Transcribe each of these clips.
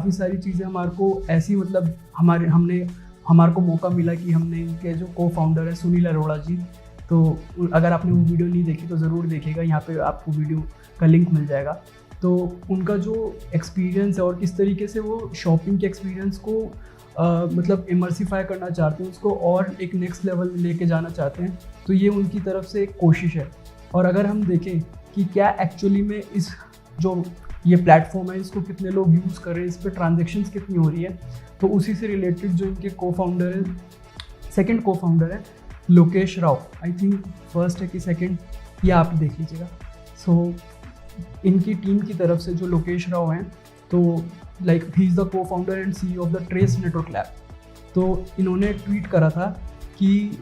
काफ़ी सारी चीज़ें हमारे को ऐसी मतलब हमारे को मौका मिला कि हमने इनके जो को फाउंडर है सुनील अरोड़ा जी, तो अगर आपने वो वीडियो नहीं देखी तो ज़रूर देखिएगा, यहाँ पे आपको वीडियो का लिंक मिल जाएगा। तो उनका जो एक्सपीरियंस है और किस तरीके से वो शॉपिंग के एक्सपीरियंस को मतलब इमर्सिफाई करना चाहते हैं, उसको और एक नेक्स्ट लेवल लेके जाना चाहते हैं, तो ये उनकी तरफ से एक कोशिश है। और अगर हम देखें कि क्या एक्चुअली में इस जो ये प्लेटफॉर्म है इसको कितने लोग यूज़ कर रहे हैं, इस पर ट्रांजेक्शन्स कितनी हो रही है, तो उसी से रिलेटेड जो इनके को फाउंडर है, सेकंड को फाउंडर है Lokesh Rao, I think first है कि सेकंड, ये आप देख लीजिएगा। सो इनकी टीम की तरफ से जो लोकेश राव हैं, तो लाइक ही इज़ द को founder and CEO of the trace network lab. तो इन्होंने ट्वीट करा था कि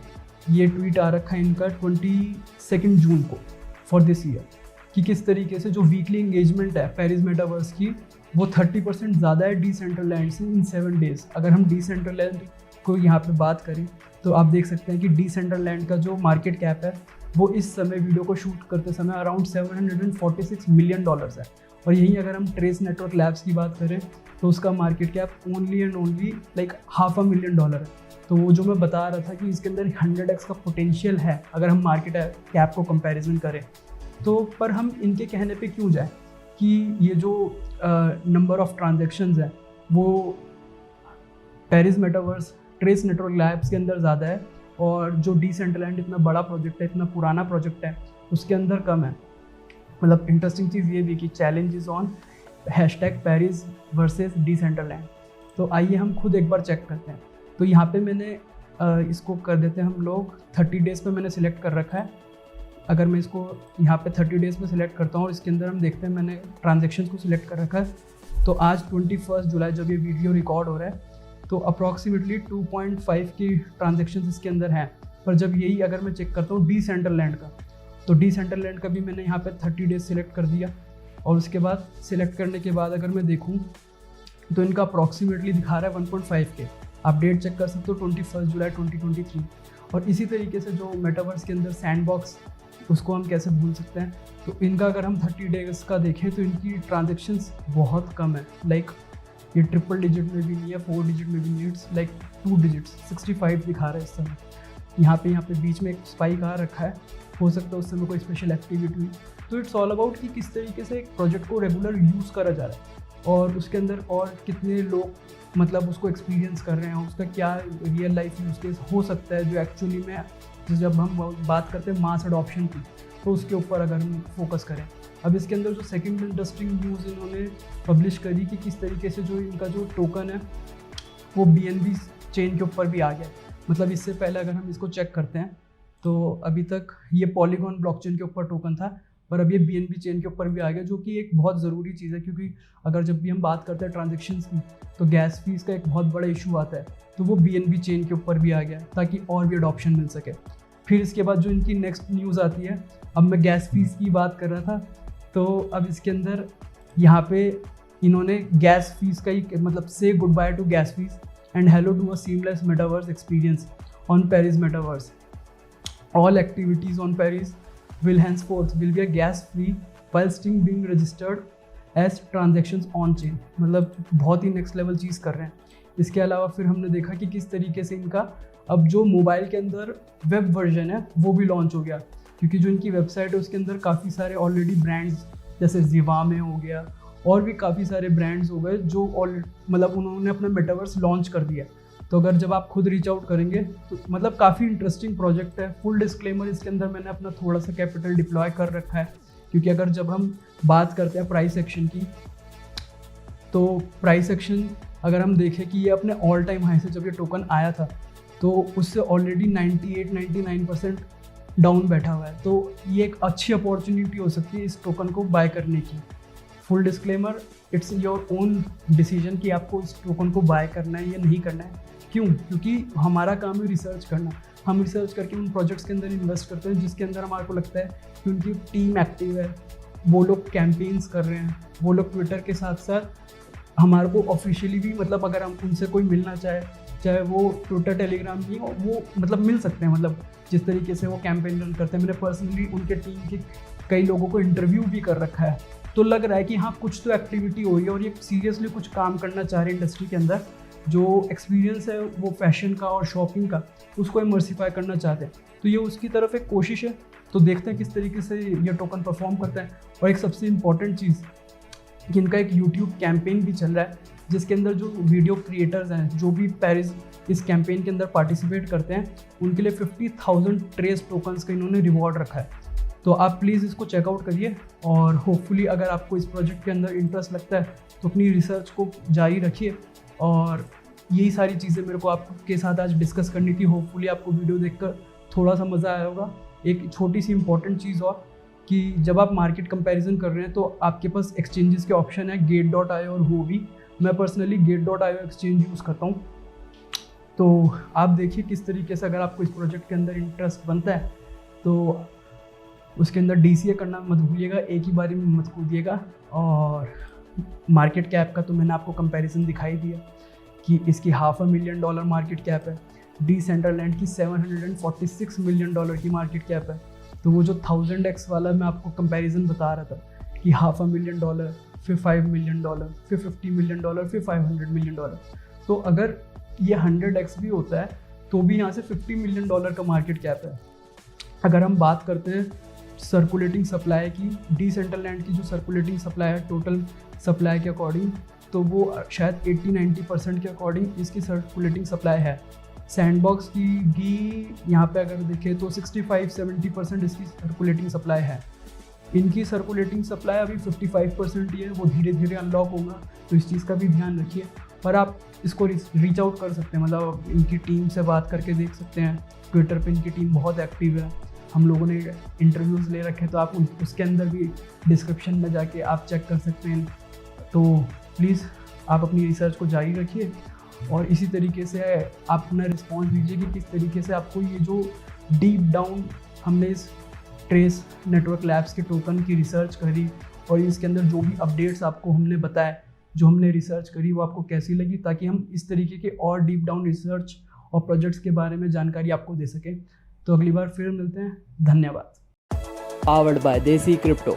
ये ट्वीट आ रखा है इनका 22 जून को फॉर दिस ईयर, कि किस तरीके से जो वीकली एंगेजमेंट है पेरिस मेटावर्स की वो 30% ज़्यादा है डिसेंट्रलैंड से इन 7 डेज़। अगर हम डिसेंट्रलैंड को यहाँ पे बात करें तो आप देख सकते हैं कि डिसेंट्रलैंड का जो मार्केट कैप है वो इस समय वीडियो को शूट करते समय अराउंड $746 मिलियन है। और यहीं अगर हम ट्रेस नेटवर्क लैब्स की बात करें तो उसका market cap only and only like $500,000 है। तो वो जो मैं बता रहा था कि इसके अंदर 100x का पोटेंशियल है अगर हम मार्केट कैप को कंपैरिजन करें तो। पर हम इनके कहने पे क्यों जाए कि ये जो नंबर ऑफ ट्रांजैक्शंस हैं वो Paris metaverse trace network labs के अंदर ज़्यादा है, और जो डिसेंट्रलैंड इतना बड़ा प्रोजेक्ट है, इतना पुराना प्रोजेक्ट है, उसके अंदर कम है। मतलब इंटरेस्टिंग चीज़ ये भी कि challenge is on #Paris versus Decentraland. तो आइए हम खुद एक बार चेक करते हैं। तो यहाँ पे मैंने इसको कर देते हैं हम लोग 30 डेज़ पे मैंने सिलेक्ट कर रखा है। अगर मैं इसको यहाँ पे 30 डेज़ पे सिलेक्ट करता हूँ और इसके अंदर हम देखते हैं मैंने ट्रांजेक्शन्स को सिलेक्ट कर रखा है, तो आज 21 जुलाई जब ये वीडियो रिकॉर्ड हो रहा है तो अप्रॉक्सीमेटली 2.5 की ट्रांजेक्शन्स इसके अंदर हैं। पर जब यही अगर मैं चेक करता हूँ डिसेंट्रलैंड का, तो डिसेंट्रलैंड का भी मैंने यहाँ पे 30 डेज़ सिलेक्ट कर दिया, और उसके बाद सिलेक्ट करने के बाद अगर मैं देखूँ तो इनका अप्रॉक्सीमेटली दिखा रहा है 1.5 के। आप डेट चेक कर सकते हो 21 जुलाई 2023। और इसी तरीके से जो मेटावर्स के अंदर सैंडबॉक्स, उसको हम कैसे भूल सकते हैं, तो इनका अगर हम 30 डेज़ का देखें तो इनकी ट्रांजेक्शन्स बहुत कम है। लाइक ये ट्रिपल डिजिट में भी नहीं है, 4 डिजिट में भी नहीं, इट्स लाइक 2 डिजिट्स 65 दिखा रहा है इस समय। यहाँ पे बीच में एक स्पाइक आ रखा है, हो सकता है उस समय कोई स्पेशल एक्टिविटी हुई। तो इट्स ऑल अबाउट कि किस तरीके से एक प्रोजेक्ट को रेगुलर यूज़ करा जा रहा है और उसके अंदर और कितने लोग मतलब उसको एक्सपीरियंस कर रहे हैं, उसका क्या रियल लाइफ यूज़ केस हो सकता है जो एक्चुअली में जब हम बात करते हैं मास अडॉप्शन की, तो उसके ऊपर अगर हम फोकस करें। अब इसके अंदर जो सेकंड इंटरेस्टिंग न्यूज़ इन्होंने पब्लिश करी कि किस तरीके से जो इनका जो टोकन है वो BNB चेन के ऊपर भी आ गया। मतलब इससे पहले अगर हम इसको चेक करते हैं तो अभी तक ये पॉलीगॉन ब्लॉकचेन के ऊपर टोकन था, पर अब ये BNB चेन के ऊपर भी आ गया, जो कि एक बहुत ज़रूरी चीज़ है, क्योंकि अगर जब भी हम बात करते हैं ट्रांजेक्शन्स की तो गैस फीस का एक बहुत बड़ा इशू आता है, तो वो BNB चेन के ऊपर भी आ गया ताकि और भी अडॉप्शन मिल सके। फिर इसके बाद जो इनकी नेक्स्ट न्यूज़ आती है, अब मैं गैस फीस की बात कर रहा था, तो अब इसके अंदर यहाँ पे इन्होंने गैस फीस का ही मतलब से goodbye to gas fees and hello to a seamless metaverse experience on Paris metaverse. All activities on Paris will henceforth will be a gas free while still being registered as transactions on chain। मतलब बहुत ही next level चीज़ कर रहे हैं। इसके अलावा फिर हमने देखा कि किस तरीके से इनका अब जो मोबाइल के अंदर वेब वर्जन है वो भी लॉन्च हो गया, क्योंकि जो इनकी वेबसाइट है उसके अंदर काफ़ी सारे ऑलरेडी ब्रांड्स जैसे Zivame हो गया और भी काफ़ी सारे ब्रांड्स हो गए जो मतलब उन्होंने अपना मेटावर्स लॉन्च कर दिया। तो अगर जब आप खुद रीच आउट करेंगे तो मतलब काफ़ी इंटरेस्टिंग प्रोजेक्ट है। फुल डिस्क्लेमर, इसके अंदर मैंने अपना थोड़ा सा कैपिटल डिप्लॉय कर रखा है, क्योंकि अगर जब हम बात करते हैं प्राइस एक्शन की, तो प्राइस एक्शन अगर हम देखें कि ये अपने ऑल टाइम हाई से जब ये टोकन आया था तो उससे ऑलरेडी 98-99% डाउन बैठा हुआ है। तो ये एक अच्छी अपॉर्चुनिटी हो सकती है इस टोकन को बाय करने की। Full disclaimer, it's your own decision कि आपको इस टोकन को बाय करना है या नहीं करना है। क्यों? क्योंकि हमारा काम है रिसर्च करना। हम रिसर्च करके उन प्रोजेक्ट्स के अंदर इन्वेस्ट करते हैं जिसके अंदर हमारे को लगता है कि उनकी टीम एक्टिव है, वो लोग कैंपेन्स कर रहे हैं, वो लोग ट्विटर के साथ साथ हमारे को ऑफिशियली भी मतलब अगर हम उनसे कोई मिलना चाहे वो ट्विटर टेलीग्राम भी हो, वो मतलब मिल सकते हैं। मतलब जिस तरीके से वो कैंपेन रन करते हैं, मैंने पर्सनली उनके टीम के कई लोगों को इंटरव्यू भी कर रखा है। तो लग रहा है कि हाँ कुछ तो एक्टिविटी हो रही है और ये सीरियसली कुछ काम करना चाह रहे हैं इंडस्ट्री के अंदर। जो एक्सपीरियंस है वो फैशन का और शॉपिंग का, उसको इमर्सिफाई करना चाहते हैं। तो ये उसकी तरफ एक कोशिश है। तो देखते हैं किस तरीके से ये टोकन परफॉर्म करता है। और एक सबसे इम्पॉर्टेंट चीज़ कि इनका एक यूट्यूब कैंपेन भी चल रहा है, जिसके अंदर जो वीडियो क्रिएटर्स हैं जो भी पेरिस इस कैंपेन के अंदर पार्टिसिपेट करते हैं, उनके लिए 50,000 ट्रेस टोकन्स का इन्होंने रिवॉर्ड रखा है। तो आप प्लीज़ इसको चेकआउट करिए और होपफुली अगर आपको इस प्रोजेक्ट के अंदर इंटरेस्ट लगता है तो अपनी रिसर्च को जारी रखिए। और यही सारी चीज़ें मेरे को आपके साथ आज डिस्कस करनी थी। होपफुली आपको वीडियो देखकर थोड़ा सा मज़ा आया होगा। एक छोटी सी इम्पॉर्टेंट चीज़ और कि जब आप मार्केट कंपैरिजन कर रहे हैं तो आपके पास एक्सचेंजेस के ऑप्शन है Gate.io और Huobi। मैं पर्सनली Gate.io एक्सचेंज यूज़ करता हूँ। तो आप देखिए किस तरीके से अगर आपको इस प्रोजेक्ट के अंदर इंटरेस्ट बनता है तो उसके अंदर DCA करना मत भूलिएगा, एक ही बारी में मत कूदिएगा। और मार्केट कैप का तो मैंने आपको कंपैरिजन दिखाई दिया कि इसकी $500,000 मार्केट कैप है। Decentraland की $746 मिलियन की मार्केट कैप है। तो वो जो 1000x वाला मैं आपको कंपैरिजन बता रहा था कि $500,000, फिर $5 मिलियन, फिर $50 मिलियन, फिर $500 मिलियन। तो अगर ये 100x भी होता है तो भी यहाँ से $50 मिलियन का मार्केट कैप है। अगर हम बात करते हैं सर्कुलेटिंग सप्लाई की, Decentraland की जो सर्कुलेटिंग सप्लाई है टोटल सप्लाई के अकॉर्डिंग, तो वो शायद 80-90% के अकॉर्डिंग इसकी सर्कुलेटिंग सप्लाई है। सैंडबॉक्स की भी यहाँ पे अगर देखें तो 65-70% इसकी सर्कुलेटिंग सप्लाई है। इनकी सर्कुलेटिंग सप्लाई अभी 55% ही है, वो धीरे धीरे अनलॉक होगा। तो इस चीज़ का भी ध्यान रखिए। और आप इसको रीच आउट कर सकते हैं, मतलब इनकी टीम से बात करके देख सकते हैं। ट्विटर पे इनकी टीम बहुत एक्टिव है, हम लोगों ने इंटरव्यूज़ ले रखे, तो आप उसके अंदर भी डिस्क्रिप्शन में जाके आप चेक कर सकते हैं। तो प्लीज़ आप अपनी रिसर्च को जारी रखिए और इसी तरीके से आप अपना रिस्पॉन्स दीजिए कि किस तरीके से आपको ये जो डीप डाउन हमने इस ट्रेस नेटवर्क लैब्स के टोकन की रिसर्च करी और इसके अंदर जो भी अपडेट्स आपको हमने बताए, जो हमने रिसर्च करी, वो आपको कैसी लगी, ताकि हम इस तरीके के और डीप डाउन रिसर्च और प्रोजेक्ट्स के बारे में जानकारी आपको दे सकें। तो अगली बार फिर मिलते हैं। धन्यवाद। पावर्ड बाय देसी क्रिप्टो।